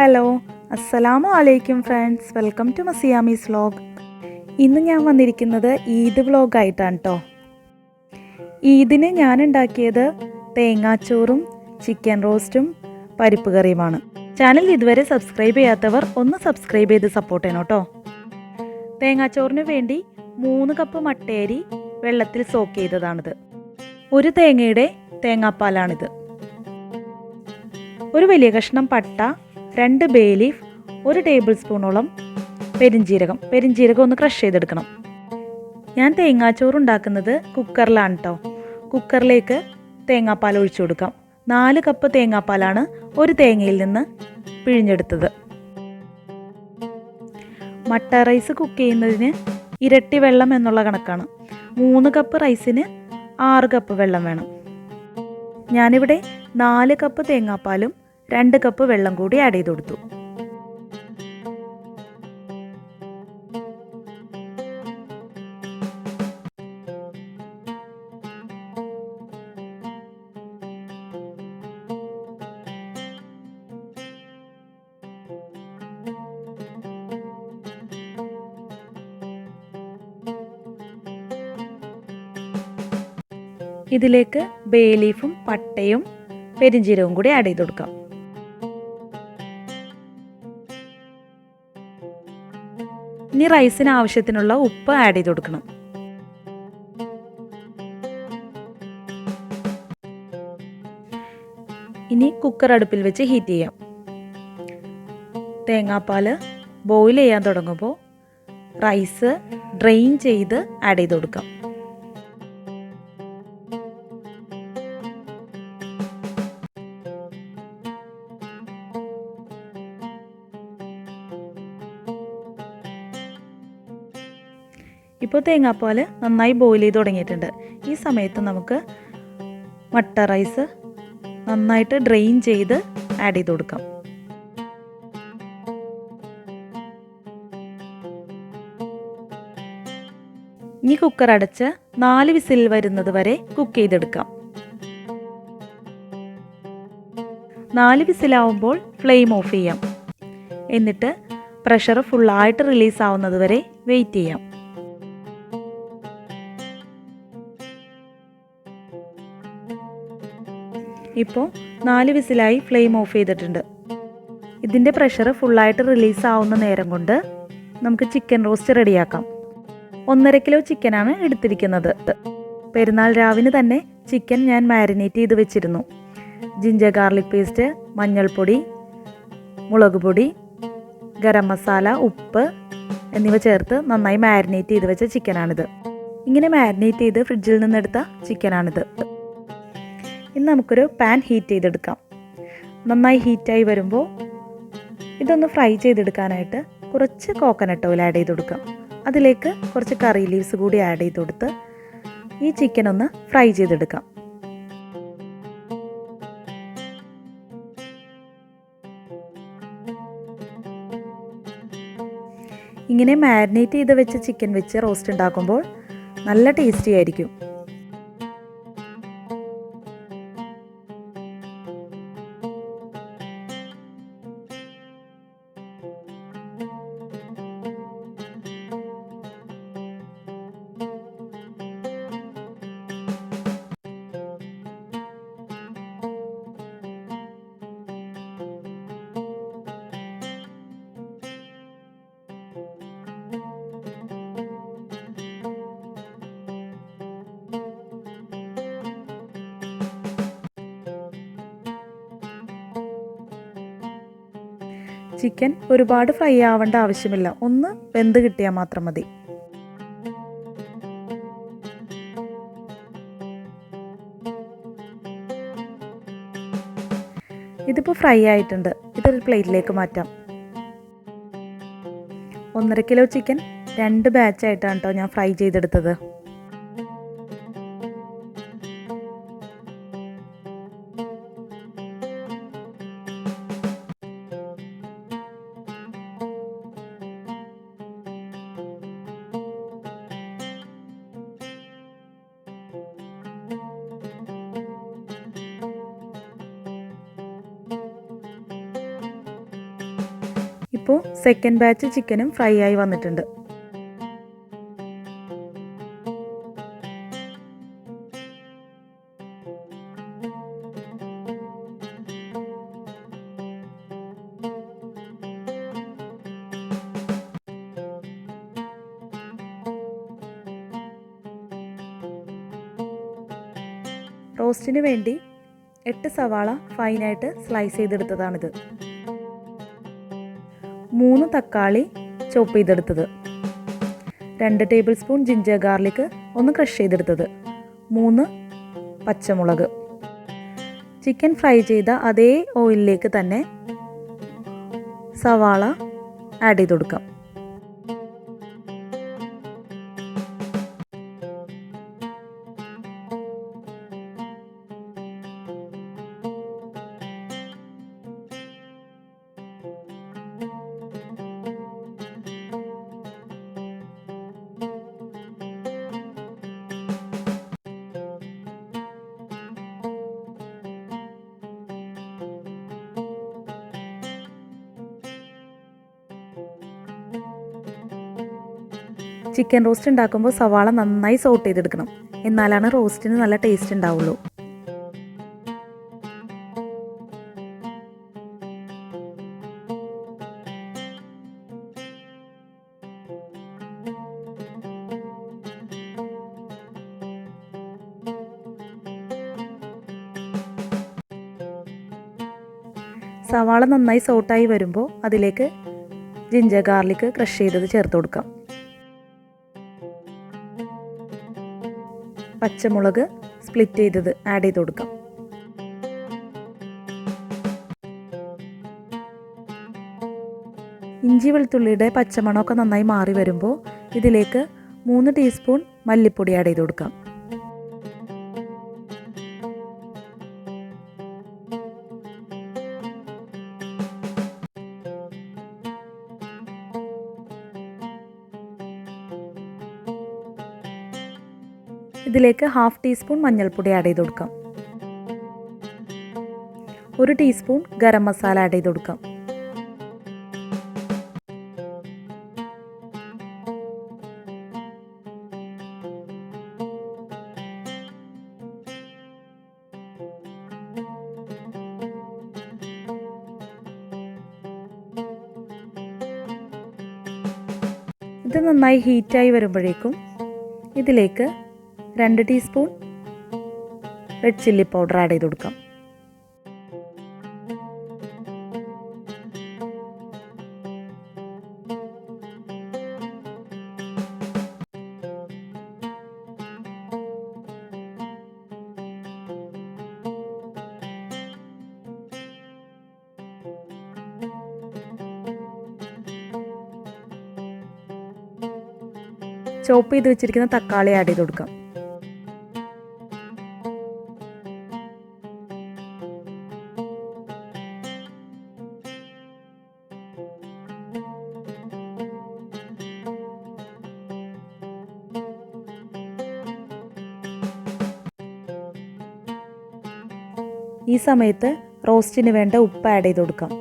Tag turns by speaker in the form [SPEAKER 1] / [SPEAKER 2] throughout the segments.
[SPEAKER 1] Hello അസ്സലാമു അലൈക്കും friends, welcome to മസിയാമീസ് vlog. ഇന്ന് ഞാൻ വന്നിരിക്കുന്നത് ഈദ് വ്ലോഗായിട്ടാണ് കേട്ടോ. ഈദിന് ഞാൻ ഉണ്ടാക്കിയത് തേങ്ങാച്ചോറും ചിക്കൻ റോസ്റ്റും പരിപ്പ് കറിയുമാണ്. ചാനൽ ഇതുവരെ സബ്സ്ക്രൈബ് ചെയ്യാത്തവർ ഒന്ന് സബ്സ്ക്രൈബ് ചെയ്ത് സപ്പോർട്ട് ചെയ്യണം കേട്ടോ. തേങ്ങാച്ചോറിന് വേണ്ടി 3 കപ്പ് മട്ടയരി വെള്ളത്തിൽ സോക്ക് ചെയ്തതാണിത്. ഒരു തേങ്ങയുടെ തേങ്ങാപ്പാലാണിത്. ഒരു വലിയ കഷ്ണം പട്ട, 2 ബേ ലീഫ്, 1 ടേബിൾ സ്പൂണോളം പെരിഞ്ജീരകം ഒന്ന് ക്രഷ് ചെയ്തെടുക്കണം. ഞാൻ തേങ്ങാച്ചോറ് ഉണ്ടാക്കുന്നത് കുക്കറിലാണ് കേട്ടോ. കുക്കറിലേക്ക് തേങ്ങാപ്പാൽ ഒഴിച്ചു കൊടുക്കാം. 4 കപ്പ് തേങ്ങാപ്പാലാണ് ഒരു തേങ്ങയിൽ നിന്ന് പിഴിഞ്ഞെടുത്തത്. മട്ട റൈസ് കുക്ക് ചെയ്യുന്നതിന് ഇരട്ടി വെള്ളം എന്നുള്ള കണക്കാണ്. 3 കപ്പ് റൈസിന് 6 കപ്പ് വെള്ളം വേണം. ഞാനിവിടെ 4 കപ്പ് തേങ്ങാപ്പാലും 2 കപ്പ് വെള്ളം കൂടി ആഡ് ചെയ്ത് കൊടുത്തു. ഇതിലേക്ക് ബേ ലീഫും പട്ടയും പെരിഞ്ജീരകവും കൂടി ആഡ് ചെയ്ത് കൊടുക്കാം. ഇനി റൈസിന് ആവശ്യത്തിനുള്ള ഉപ്പ് ആഡ് ചെയ്ത് കൊടുക്കണം. ഇനി കുക്കർ അടുപ്പിൽ വെച്ച് ഹീറ്റ് ചെയ്യാം. തേങ്ങാപ്പാൽ ബോയിൽ ചെയ്യാൻ തുടങ്ങുമ്പോൾ റൈസ് ഡ്രെയിൻ ചെയ്ത് ആഡ് ചെയ്ത് കൊടുക്കാം. ഇപ്പോൾ തേങ്ങാപ്പാൽ നന്നായി ബോയിൽ ചെയ്ത് തുടങ്ങിയിട്ടുണ്ട്. ഈ സമയത്ത് നമുക്ക് മട്ട റൈസ് നന്നായിട്ട് ഡ്രെയിൻ ചെയ്ത് ആഡ് ചെയ്ത് കൊടുക്കാം. ഇനി കുക്കർ അടച്ച് 4 വിസിൽ വരുന്നത് വരെ കുക്ക് ചെയ്തെടുക്കാം. 4 വിസിലാവുമ്പോൾ ഫ്ലെയിം ഓഫ് ചെയ്യാം. എന്നിട്ട് പ്രഷർ ഫുള്ളായിട്ട് റിലീസ് ആവുന്നത് വരെ വെയിറ്റ് ചെയ്യാം. ഇപ്പോൾ 4 വിസിലായി ഫ്ലെയിം ഓഫ് ചെയ്തിട്ടുണ്ട്. ഇതിൻ്റെ പ്രഷർ ഫുള്ളായിട്ട് റിലീസ് ആവുന്ന നേരം കൊണ്ട് നമുക്ക് ചിക്കൻ റോസ്റ്റ് റെഡിയാക്കാം. 1.5 കിലോ ചിക്കനാണ് എടുത്തിരിക്കുന്നത്. പെരുന്നാൾ രാവിന് തന്നെ ചിക്കൻ ഞാൻ മാരിനേറ്റ് ചെയ്ത് വെച്ചിരുന്നു. ജിഞ്ചർ ഗാർലിക് പേസ്റ്റ്, മഞ്ഞൾപ്പൊടി, മുളക് പൊടി, ഗരം മസാല, ഉപ്പ് എന്നിവ ചേർത്ത് നന്നായി മാരിനേറ്റ് ചെയ്ത് വെച്ച ചിക്കനാണിത്. ഇങ്ങനെ മാരിനേറ്റ് ചെയ്ത് ഫ്രിഡ്ജിൽ നിന്നെടുത്ത ചിക്കനാണിത്. ഇനി നമുക്കൊരു പാൻ ഹീറ്റ് ചെയ്തെടുക്കാം. നന്നായി ഹീറ്റായി വരുമ്പോൾ ഇതൊന്ന് ഫ്രൈ ചെയ്തെടുക്കാനായിട്ട് കുറച്ച് കോക്കനട്ട് ഓയിൽ ആഡ് ചെയ്ത് കൊടുക്കാം. അതിലേക്ക് കുറച്ച് കറി ലീവ്സ് കൂടി ആഡ് ചെയ്ത് കൊടുത്ത് ഈ ചിക്കൻ ഒന്ന് ഫ്രൈ ചെയ്തെടുക്കാം. ഇങ്ങനെ മാരിനേറ്റ് ചെയ്ത് വെച്ച ചിക്കൻ വെച്ച് റോസ്റ്റ് ഉണ്ടാക്കുമ്പോൾ നല്ല ടേസ്റ്റി ആയിരിക്കും. ചിക്കൻ ഒരുപാട് ഫ്രൈ ആവേണ്ട ആവശ്യമില്ല, ഒന്ന് വെന്ത് കിട്ടിയാൽ മാത്രം മതി. ഇതിപ്പോൾ ഫ്രൈ ആയിട്ടുണ്ട്. ഇതൊരു പ്ലേറ്റിലേക്ക് മാറ്റാം. 1.5 കിലോ ചിക്കൻ 2 ബാച്ചായിട്ടാണ് കേട്ടോ ഞാൻ ഫ്രൈ ചെയ്തെടുത്തത്. ഇപ്പോൾ സെക്കൻഡ് ബാച്ച് ചിക്കനും ഫ്രൈ ആയി വന്നിട്ടുണ്ട്. റോസ്റ്റിന് വേണ്ടി 8 സവാള ഫൈനായിട്ട് സ്ലൈസ് ചെയ്തെടുത്തതാണിത്. 3 തക്കാളി ചോപ്പ് ചെയ്തെടുത്തത്, 2 ടേബിൾ സ്പൂൺ ജിഞ്ചർ ഗാർലിക് ഒന്ന് ക്രഷ് ചെയ്തെടുത്തത്, 3 പച്ചമുളക്. ചിക്കൻ ഫ്രൈ ചെയ്ത അതേ ഓയിലിലേക്ക് തന്നെ സവാള ആഡ് ചെയ്ത് കൊടുക്കാം. ചിക്കൻ റോസ്റ്റ് ഉണ്ടാക്കുമ്പോൾ സവാള നന്നായി സോട്ട് ചെയ്തെടുക്കണം, എന്നാലാണ് റോസ്റ്റിന് നല്ല ടേസ്റ്റ് ഉണ്ടാവുള്ളൂ. സവാള നന്നായി സോട്ടായി വരുമ്പോൾ അതിലേക്ക് ജിഞ്ചർ ഗാർലിക് ക്രഷ് ചെയ്തത് ചേർത്ത് കൊടുക്കാം. പച്ചമുളക് സ്പ്ലിറ്റ് ചെയ്തത് ആഡ് ചെയ്ത് കൊടുക്കാം. ഇഞ്ചി വെളുത്തുള്ളിയുടെ പച്ചമണമൊക്കെ നന്നായി മാറി വരുമ്പോൾ ഇതിലേക്ക് 3 ടീസ്പൂൺ മല്ലിപ്പൊടി ആഡ് ചെയ്ത് കൊടുക്കാം. ഇതിലേക്ക് 1/2 ടീസ്പൂൺ മഞ്ഞൾപ്പൊടി ആഡ് ചെയ്ത് കൊടുക്കാം. 1 ടീസ്പൂൺ ഗരം മസാല ആഡ് ചെയ്ത് കൊടുക്കാം. ഇത് നന്നായി ഹീറ്റായി വരുമ്പോഴേക്കും ഇതിലേക്ക് 2 teaspoon red chilli powder add ചെയ്ത് കൊടുക്കാം. ചോപ്പ് ചെയ്ത് വെച്ചിരിക്കുന്ന തക്കാളി ആഡ് ചെയ്ത് കൊടുക്കാം. ഈ സമയത്ത് റോസ്റ്റിന് വേണ്ട ഉപ്പ് ആഡ് ചെയ്ത് കൊടുക്കാം.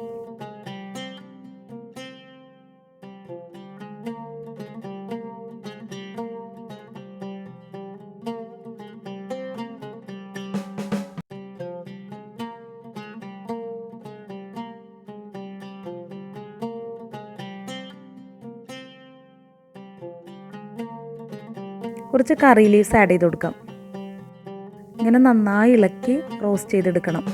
[SPEAKER 1] കുറച്ച് കറി ലീവ്സ് ആഡ് ചെയ്ത് കൊടുക്കാം. ഇങ്ങനെ നന്നായി ഇളക്കി റോസ്റ്റ് ചെയ്തെടുക്കണം.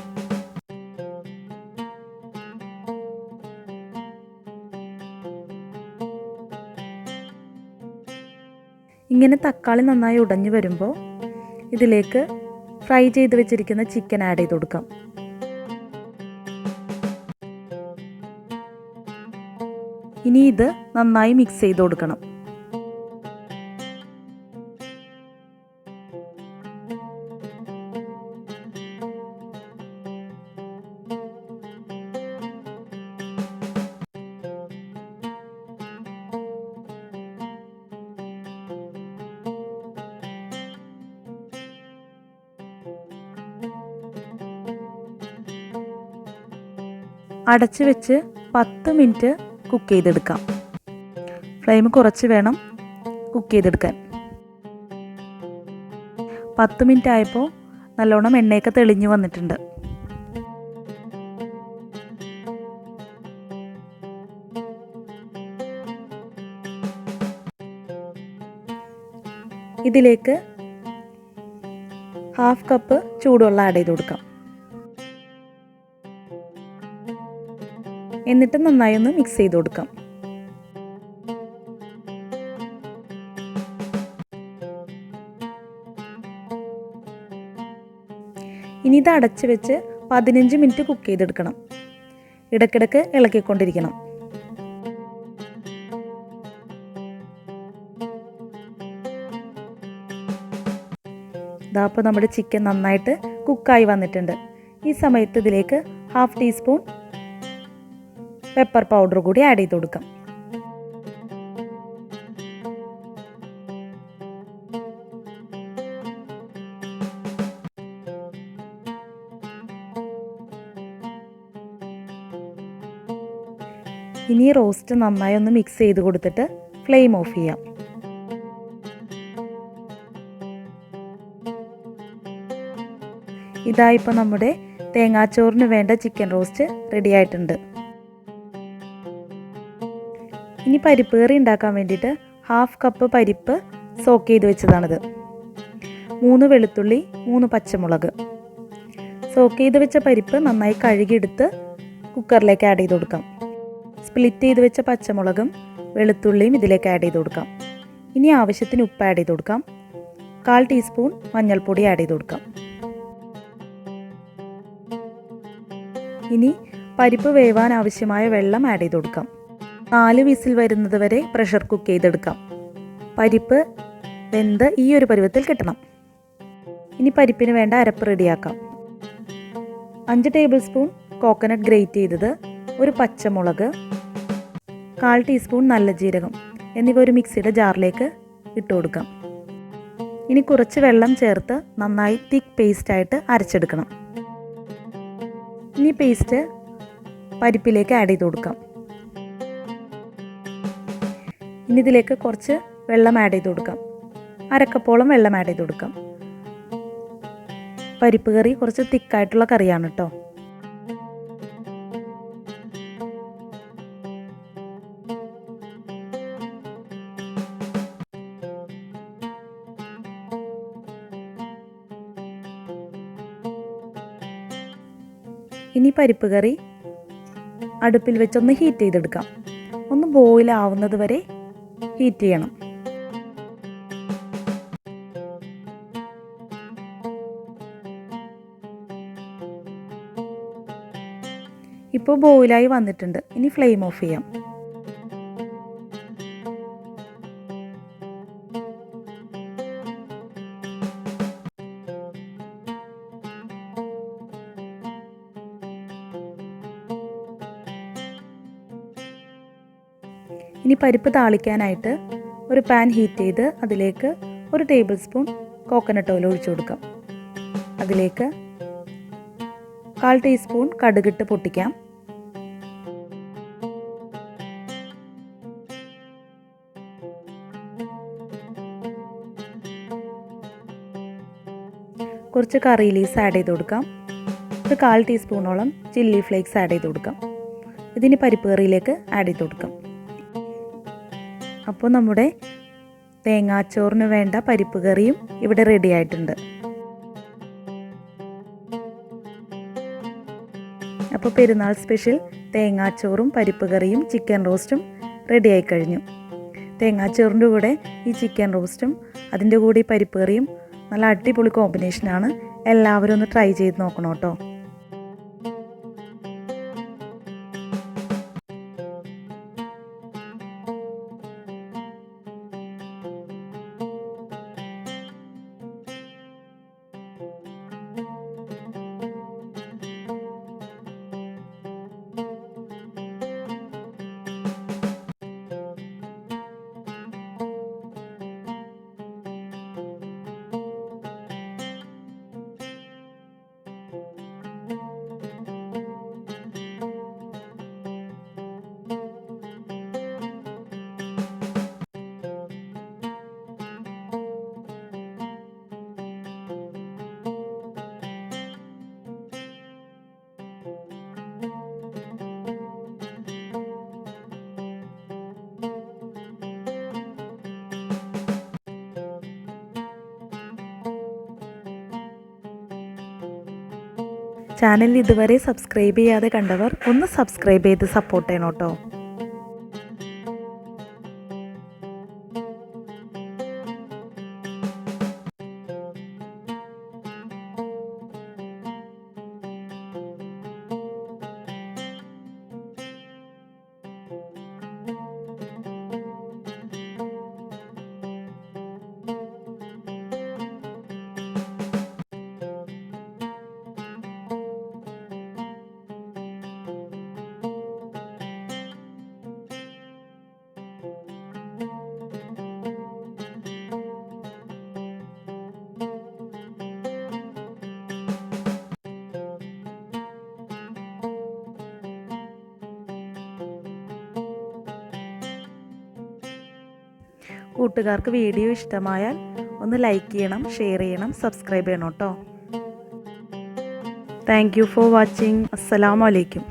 [SPEAKER 1] ഇങ്ങനെ തക്കാളി നന്നായി ഉടഞ്ഞു വരുമ്പോൾ ഇതിലേക്ക് ഫ്രൈ ചെയ്ത് വെച്ചിരിക്കുന്ന ചിക്കൻ ആഡ് ചെയ്ത് കൊടുക്കാം. ഇനി ഇത് നന്നായി മിക്സ് ചെയ്ത് കൊടുക്കണം. അടച്ചു വെച്ച് 10 മിനിറ്റ് കുക്ക് ചെയ്തെടുക്കാം. ഫ്ലെയിം കുറച്ച് വേണം കുക്ക് ചെയ്തെടുക്കാൻ. 10 മിനിറ്റ് ആയപ്പോൾ നല്ലോണം എണ്ണയൊക്കെ തെളിഞ്ഞു വന്നിട്ടുണ്ട്. ഇതിലേക്ക് 1/2 കപ്പ് ചൂടുവെള്ളം ആഡ് ചെയ്ത് കൊടുക്കാം. എന്നിട്ട് നന്നായി ഒന്ന് മിക്സ് ചെയ്ത് കൊടുക്കാം. ഇനി ഇത് അടച്ച് വെച്ച് 15 മിനിറ്റ് കുക്ക് ചെയ്തെടുക്കണം. ഇടയ്ക്കിടയ്ക്ക് ഇളക്കിക്കൊണ്ടിരിക്കണം. അപ്പോൾ നമ്മുടെ ചിക്കൻ നന്നായിട്ട് കുക്കായി വന്നിട്ടുണ്ട്. ഈ സമയത്ത് ഇതിലേക്ക് 1/2 ടീസ്പൂൺ പെപ്പർ പൗഡർ കൂടി ആഡ് ചെയ്ത് കൊടുക്കാം. ഇനി റോസ്റ്റ് നന്നായി ഒന്ന് മിക്സ് ചെയ്ത് കൊടുത്തിട്ട് ഫ്ലെയിം ഓഫ് ചെയ്യാം. ഇപ്പോൾ നമ്മുടെ തേങ്ങാച്ചോറിന് വേണ്ട ചിക്കൻ റോസ്റ്റ് റെഡി ആയിട്ടുണ്ട്. ഇനി പരിപ്പ് കറി ഉണ്ടാക്കാൻ വേണ്ടിയിട്ട് 1/2 കപ്പ് പരിപ്പ് സോക്ക് ചെയ്ത് വെച്ചതാണിത്. 3 വെളുത്തുള്ളി, 3 പച്ചമുളക്. സോക്ക് ചെയ്ത് വെച്ച പരിപ്പ് നന്നായി കഴുകിയെടുത്ത് കുക്കറിലേക്ക് ആഡ് ചെയ്ത് കൊടുക്കാം. സ്പ്ലിറ്റ് ചെയ്ത് വെച്ച പച്ചമുളകും വെളുത്തുള്ളിയും ഇതിലേക്ക് ആഡ് ചെയ്ത് കൊടുക്കാം. ഇനി ആവശ്യത്തിന് ഉപ്പ് ആഡ് ചെയ്ത് കൊടുക്കാം. 1/4 ടീസ്പൂൺ മഞ്ഞൾപ്പൊടി ആഡ് ചെയ്ത് കൊടുക്കാം. ഇനി പരിപ്പ് വേവാൻ ആവശ്യമായ വെള്ളം ആഡ് ചെയ്ത് കൊടുക്കാം. 4 വിസിൽ വരുന്നത് വരെ പ്രഷർ കുക്ക് ചെയ്തെടുക്കാം. പരിപ്പ് വെന്ത് ഈ ഒരു പരുവത്തിൽ കിട്ടണം. ഇനി പരിപ്പിന് വേണ്ട അരപ്പ് റെഡിയാക്കാം. 5 ടേബിൾ സ്പൂൺ കോക്കനട്ട് ഗ്രേറ്റ് ചെയ്തത്, 1 പച്ചമുളക്, 1/4 ടീസ്പൂൺ നല്ല ജീരകം എന്നിവ ഒരു മിക്സിയുടെ ജാറിലേക്ക് ഇട്ട് കൊടുക്കാം. ഇനി കുറച്ച് വെള്ളം ചേർത്ത് നന്നായി തിക്ക് പേസ്റ്റായിട്ട് അരച്ചെടുക്കണം. ഇനി പേസ്റ്റ് പരിപ്പിലേക്ക് ആഡ് ചെയ്ത് കൊടുക്കാം. ഇനി ഇതിലേക്ക് കുറച്ച് വെള്ളം ആഡ് ചെയ്ത് കൊടുക്കാം. 1/2 കപ്പോളം വെള്ളം ആഡ് ചെയ്ത് കൊടുക്കാം. പരിപ്പ് കറി കുറച്ച് തിക്കായിട്ടുള്ള കറിയാണ് കേട്ടോ. ഇനി പരിപ്പ് കറി അടുപ്പിൽ വെച്ചൊന്ന് ഹീറ്റ് ചെയ്തെടുക്കാം. ഒന്ന് ബോയിൽ ആവുന്നത് വരെ ഹീറ്റ് ചെയ്യണം. ഇപ്പോൾ ബോയിലായി വന്നിട്ടുണ്ട്. ഇനി ഫ്ലെയിം ഓഫ് ചെയ്യാം. ഇനി പരിപ്പ് താളിക്കാനായിട്ട് ഒരു പാൻ ഹീറ്റ് ചെയ്ത് അതിലേക്ക് 1 ടേബിൾ സ്പൂൺ കോക്കനട്ട് ഓയിൽ ഒഴിച്ചു കൊടുക്കാം. അതിലേക്ക് 1/4 ടീസ്പൂൺ കടുകിട്ട് പൊട്ടിക്കാം. കുറച്ച് കറി ലീവ്സ് ആഡ് ചെയ്ത് കൊടുക്കാം. 1/4 ടീസ്പൂണോളം ചില്ലി ഫ്ലേക്സ് ആഡ് ചെയ്ത് കൊടുക്കാം. ഇതിന് പരിപ്പ് കറിയിലേക്ക് ആഡ് ചെയ്ത് കൊടുക്കാം. അപ്പോൾ നമ്മുടെ തേങ്ങാച്ചോറിന് വേണ്ട പരിപ്പ് കറിയും ഇവിടെ റെഡി ആയിട്ടുണ്ട്. അപ്പോൾ പെരുന്നാൾ സ്പെഷ്യൽ തേങ്ങാച്ചോറും പരിപ്പ് കറിയും ചിക്കൻ റോസ്റ്റും റെഡി ആയി കഴിഞ്ഞു. തേങ്ങാച്ചോറിൻ്റെ കൂടെ ഈ ചിക്കൻ റോസ്റ്റും അതിൻ്റെ കൂടെ ഈ പരിപ്പ് കറിയും നല്ല അടിപൊളി കോമ്പിനേഷനാണ്. എല്ലാവരും ഒന്ന് ട്രൈ ചെയ്ത് നോക്കണം കേട്ടോ. ചാനൽ ഇതുവരെ സബ്സ്ക്രൈബ് ചെയ്യാതെ കണ്ടവർ ഒന്ന് സബ്സ്ക്രൈബ് ചെയ്ത് സപ്പോർട്ട് ചെയ്യണം കേട്ടോ. കൂട്ടുകാർക്ക് വീഡിയോ ഇഷ്ടമായാൽ ഒന്ന് ലൈക്ക് ചെയ്യണം, ഷെയർ ചെയ്യണം, സബ്സ്ക്രൈബ് ചെയ്യണം കേട്ടോ. Thank you for watching. അസ്സലാമു അലൈക്കും.